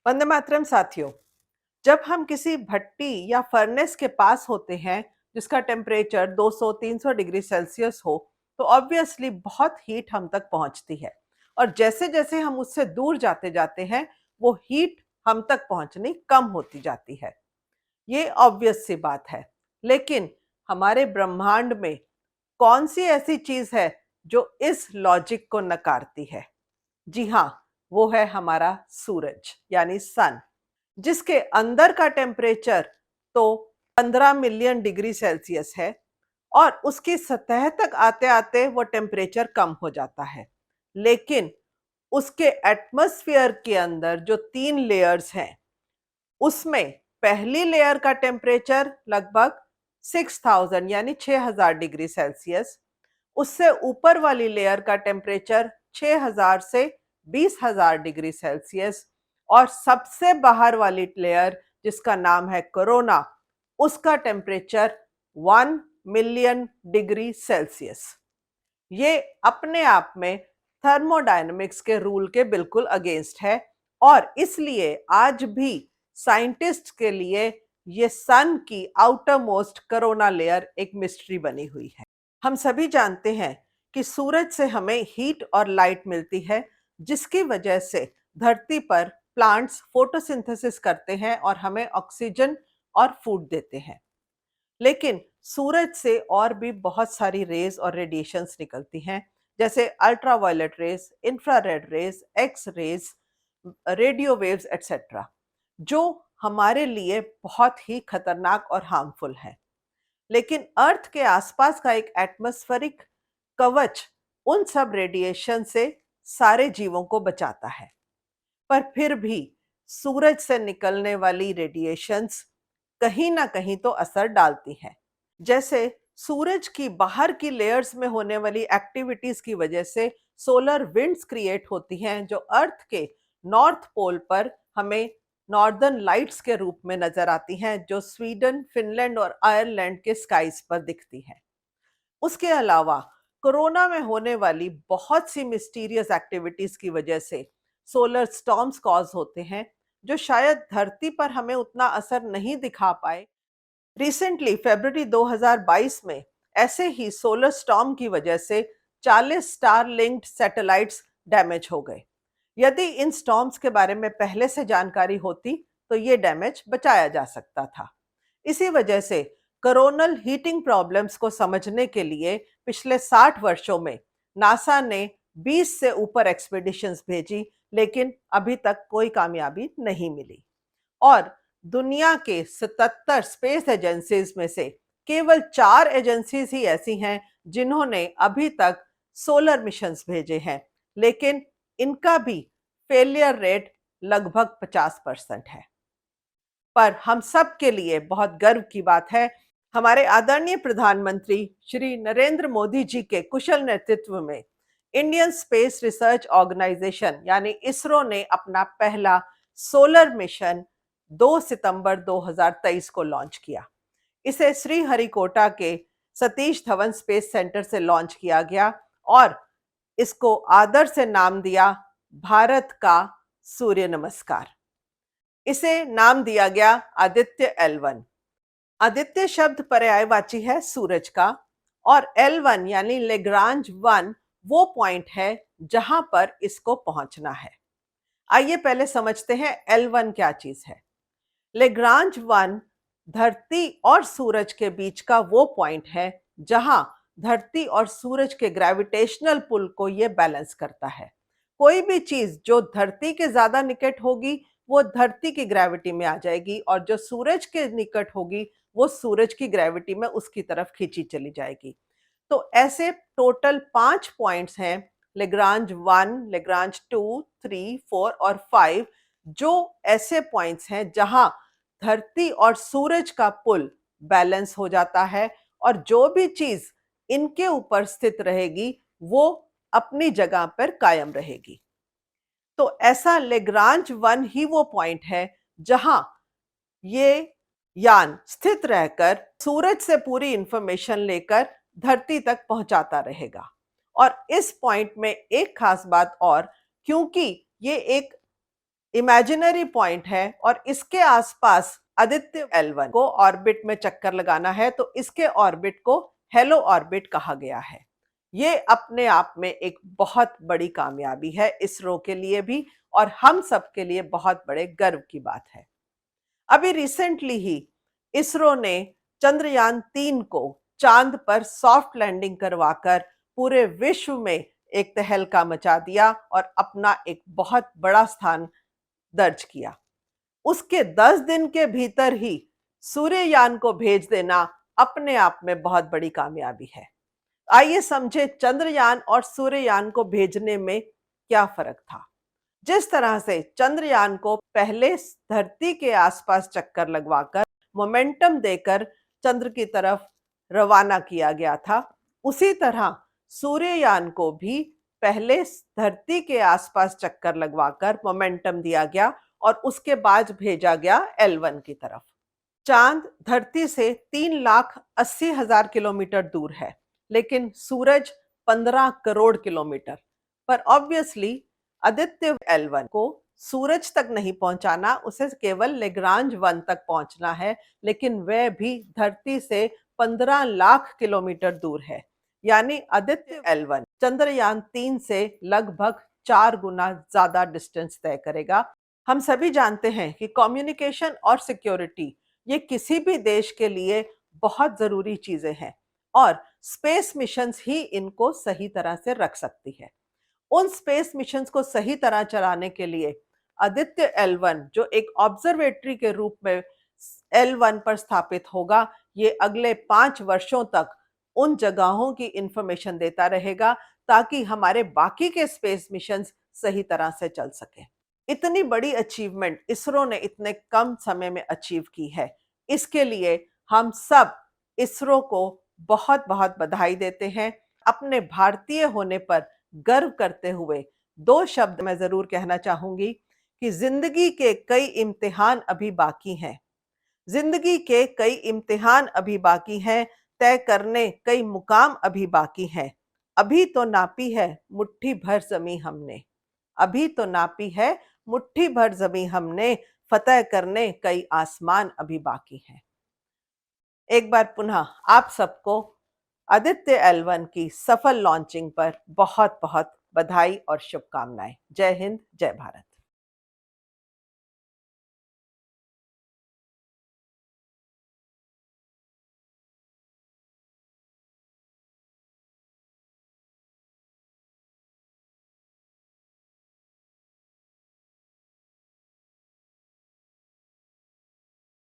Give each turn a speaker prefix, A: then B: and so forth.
A: वंदे मातरम साथियों। जब हम किसी भट्टी या फर्नेस के पास होते हैं जिसका टेम्परेचर 200-300 डिग्री सेल्सियस हो, तो ऑब्वियसली बहुत हीट हम तक पहुंचती है। और जैसे जैसे हम उससे दूर जाते जाते हैं, वो हीट हम तक पहुंचनी कम होती जाती है। ये ऑब्वियस सी बात है। लेकिन हमारे ब्रह्मांड में कौन सी ऐसी चीज है जो इस लॉजिक को नकारती है? जी हाँ, वो है हमारा सूरज यानी सन, जिसके अंदर का टेम्परेचर तो 15 मिलियन डिग्री सेल्सियस है और उसकी सतह तक आते आते वो टेम्परेचर कम हो जाता है। लेकिन उसके एटमॉस्फेयर के अंदर जो 3 लेयर्स हैं, उसमें पहली लेयर का टेम्परेचर लगभग 6000 यानी 6000 डिग्री सेल्सियस। उससे ऊपर वाली लेयर का टेम्परेचर 6000 से 20000 डिग्री सेल्सियस। और सबसे बाहर वाली लेयर जिसका नाम है कोरोना, उसका टेम्परेचर 1 मिलियन डिग्री सेल्सियस। ये अपने आप में थर्मोडायनेमिक्स के रूल के बिल्कुल अगेंस्ट है। और इसलिए आज भी साइंटिस्ट के लिए ये सन की आउटर मोस्ट कोरोना लेयर एक मिस्ट्री बनी हुई है। हम सभी जानते हैं कि सूरज से हमें हीट और लाइट मिलती है, जिसकी वजह से धरती पर प्लांट्स फोटोसिंथेसिस करते हैं और हमें ऑक्सीजन और फूड देते हैं। लेकिन सूरज से और भी बहुत सारी रेज और रेडिएशंस निकलती हैं, जैसे ultraviolet rays, infrared rays, X rays, radio waves etcetera, जो हमारे लिए बहुत ही खतरनाक और हार्मफुल है। लेकिन अर्थ के आसपास का एक एटमॉस्फेरिक कवच उन सब रेडिएशन से सारे जीवों को बचाता है। पर फिर भी सूरज से निकलने वाली रेडिएशंस कहीं ना कहीं तो असर डालती हैं। जैसे सूरज की बाहर की लेयर्स में होने वाली एक्टिविटीज की वजह से सोलर विंड्स क्रिएट होती हैं, जो अर्थ के नॉर्थ पोल पर हमें नॉर्दर्न लाइट्स के रूप में नजर आती हैं, जो स्वीडन, फिनलैंड और आयरलैंड के स्काईज पर दिखती हैं। उसके अलावा कोरोना में होने वाली बहुत सी मिस्टीरियस एक्टिविटीज की वजह से सोलर स्टॉर्म्स कॉज होते हैं, जो शायद धरती पर हमें उतना असर नहीं दिखा पाए। रिसेंटली फरवरी 2022 में ऐसे ही सोलर स्टॉर्म की वजह से 40 स्टार लिंक्ड सैटेलाइट्स डैमेज हो गए। यदि इन स्टॉर्म्स के बारे में पहले से जानकारी होती, तो ये डैमेज बचाया जा सकता था। इसी वजह से कोरोनल हीटिंग प्रॉब्लम्स को समझने के लिए पिछले 60 वर्षों में नासा ने 20 से ऊपर एक्सपेडिशंस भेजी, लेकिन अभी तक कोई कामयाबी नहीं मिली। और दुनिया के 77 स्पेस एजेंसीज में से केवल 4 एजेंसीज ही ऐसी हैं जिन्होंने अभी तक सोलर मिशंस भेजे हैं, लेकिन इनका भी फेलियर रेट लगभग 50% है। पर हम सब के लिए बहुत गर्व की बात है, हमारे आदरणीय प्रधानमंत्री श्री नरेंद्र मोदी जी के कुशल नेतृत्व में इंडियन स्पेस रिसर्च ऑर्गेनाइजेशन यानी इसरो ने अपना पहला सोलर मिशन 2 सितंबर 2023 को लॉन्च किया। इसे श्रीहरिकोटा के सतीश धवन स्पेस सेंटर से लॉन्च किया गया और इसको आदर से नाम दिया भारत का सूर्य नमस्कार। इसे नाम दिया गया आदित्य L1। आदित्य शब्द पर्यायवाची है सूरज का, और L1 यानी लेग्रांज 1 वो पॉइंट है जहां पर इसको पहुंचना है। आइए पहले समझते हैं L1 क्या चीज है। लेग्रांज 1 धरती और सूरज के बीच का वो पॉइंट है जहां धरती और सूरज के ग्रेविटेशनल पुल को ये बैलेंस करता है। कोई भी चीज जो धरती के ज्यादा निकट होगी वो धरती की ग्रेविटी में आ जाएगी, और जो सूरज के निकट होगी वो सूरज की ग्रेविटी में उसकी तरफ खींची चली जाएगी। तो ऐसे टोटल 5 पॉइंट्स हैं, लेग्रांज 1, लेग्रांज 2, 3, 4 और 5, जो ऐसे पॉइंट्स हैं जहां धरती और सूरज का पुल बैलेंस हो जाता है, और जो भी चीज इनके ऊपर स्थित रहेगी वो अपनी जगह पर कायम रहेगी। तो ऐसा लेग्रांज 1 ही वो पॉइंट है जहां ये यान स्थित रहकर सूरज से पूरी इंफॉर्मेशन लेकर धरती तक पहुंचाता रहेगा। और इस पॉइंट में एक खास बात और, क्योंकि ये एक इमेजिनरी पॉइंट है और इसके आसपास आदित्य L1 को ऑर्बिट में चक्कर लगाना है, तो इसके ऑर्बिट को हेलो ऑर्बिट कहा गया है। ये अपने आप में एक बहुत बड़ी कामयाबी है इसरो के लिए भी और हम सब के लिए बहुत बड़े गर्व की बात है। अभी रिसेंटली ही इसरो ने चंद्रयान 3 को चांद पर सॉफ्ट लैंडिंग करवाकर पूरे विश्व में एक तहलका मचा दिया और अपना एक बहुत बड़ा स्थान दर्ज किया। उसके 10 दिन के भीतर ही सूर्ययान को भेज देना अपने आप में बहुत बड़ी कामयाबी है। आइए समझे चंद्रयान और सूर्ययान को भेजने में क्या फर्क था। जिस तरह से चंद्रयान को पहले धरती के आसपास चक्कर लगवाकर मोमेंटम देकर चंद्र की तरफ रवाना किया गया था, उसी तरह सूर्ययान को भी पहले धरती के आसपास चक्कर लगवाकर मोमेंटम दिया गया और उसके बाद भेजा गया L1 की तरफ। चांद धरती से 3,80,000 किलोमीटर दूर है, लेकिन सूरज 15 करोड़ किलोमीटर पर। ऑब्वियसली आदित्य L1 को सूरज तक नहीं पहुंचाना, उसे केवल लेग्रांज 1 तक पहुंचना है, लेकिन वह भी धरती से 15 लाख किलोमीटर दूर है। यानी आदित्य L1 चंद्रयान 3 से लगभग 4 गुना ज्यादा डिस्टेंस तय करेगा। हम सभी जानते हैं कि कम्युनिकेशन और सिक्योरिटी ये किसी भी देश के लिए बहुत जरूरी चीजें हैं और स्पेस मिशंस ही इनको सही तरह से रख सकती है। उन स्पेस मिशंस को सही तरह चलाने के लिए आदित्य L1 जो एक ऑब्जर्वेटरी के रूप में L1 पर स्थापित होगा, ये अगले 5 वर्षों तक उन जगहों की इंफॉर्मेशन देता रहेगा ताकि हमारे बाकी के स्पेस मिशंस सही तरह से चल सके। इतनी बड़ी अचीवमेंट इसरो ने इतने कम समय में अचीव की है, इसके लिए हम सब इसरो को बहुत बहुत बधाई देते हैं। अपने भारतीय होने पर गर्व करते हुए 2 शब्द मैं जरूर कहना चाहूंगी कि जिंदगी के कई इम्तिहान अभी बाकी हैं। जिंदगी के कई इम्तिहान अभी बाकी हैं, तय करने कई मुकाम अभी बाकी हैं। अभी तो नापी है मुट्ठी भर जमी हमने, अभी तो नापी है मुट्ठी भर जमी हमने, फतह करने कई आसमान अभी बाकी हैं। एक बार पुनः आप सबको आदित्य L1 की सफल लॉन्चिंग पर बहुत बहुत बधाई और शुभकामनाएं। जय हिंद, जय भारत।